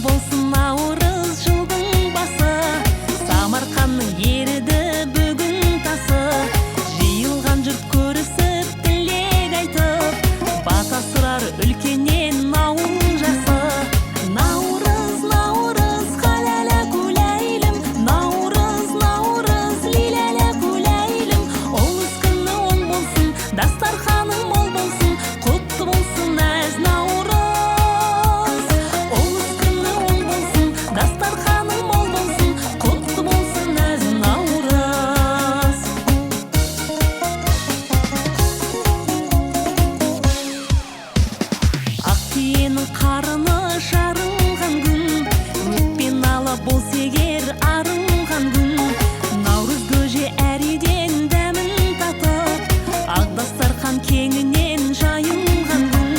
болсын наурыз жылдың басы, Самарқанның еріді бүгін тасы. Жиылған жұрт көрісіп тілек айтып, бата сұрар үлкеннен ауыл жасы. Наурыз, наурыз, халала күләйлім, наурыз, наурыз, лиләлә күләйлім. Олыс күні оң болсын, дастарханың мол болсын, құтты болсын әз наурыз. Олыс күні оң болсын, дастарханың мол болсын, құтты болсын әз наурыз. Ақ түйенің қарыны жарылған күн, өтпен ала болса егер арылған күн. Наурыз көже әр үйден дәмін татып, ақ дастархан кеңінен жайылған күн.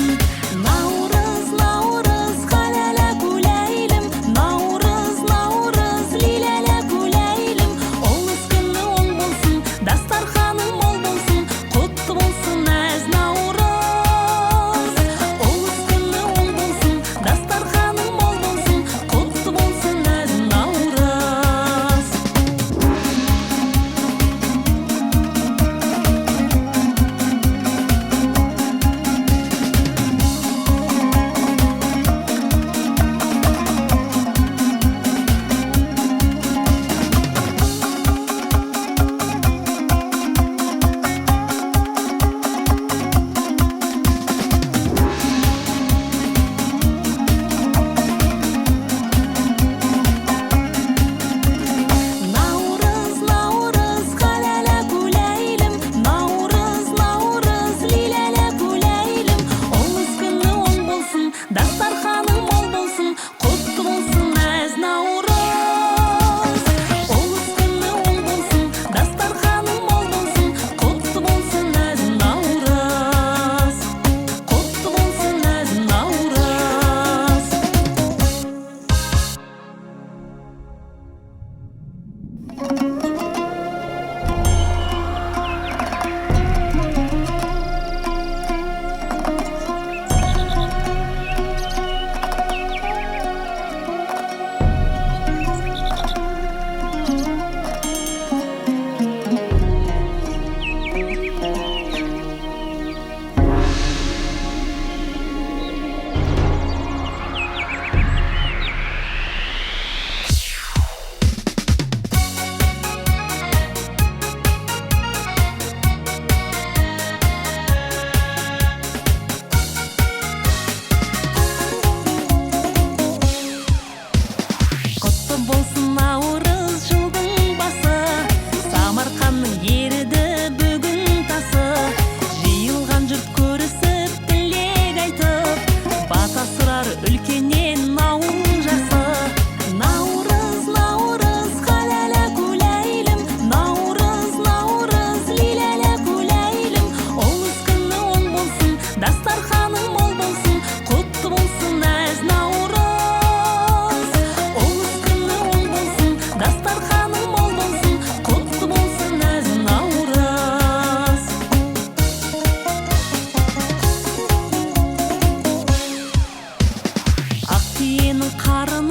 Наурыз, наурыз, халала күләйлім, наурыз, наурыз, лиләлә күләйлім. Олыс күні оң болсын, дастарханың мол болсын, құтты болсын әз наурыз. Олыс күні оң болсын, дастарханың мол болсын, құтты болсын әз наурыз. Наурыз, наурыз, халала күләйлім, наурыз, наурыз, лиләлә күләйлім. Олыс күні оң болсын, дастарханың мол болсын, құтты болсын әз наурыз. Олыс күні оң болсын, дастарханың мол болсын, құтты болсын әз наурыз. Құтты болсын әз наурыз. Құтты болсын наурыз жылдың басы, Самарқанның еріді бүгін тасы. Жиылған жұрт көрісіп тілек айтып, бата сұрар үлкеннен ауыл жасы. Наурыз, наурыз, халала күләйлім, наурыз, наурыз, лиләлә күләйлім. Олыс күні оң болсын, дастарханың мол болсын, құтты болсын әз наурыз. Олыс күні оң болсын, дастарханың мол болсын, құтты болсын әз наурыз. Ақ түйенің қарыны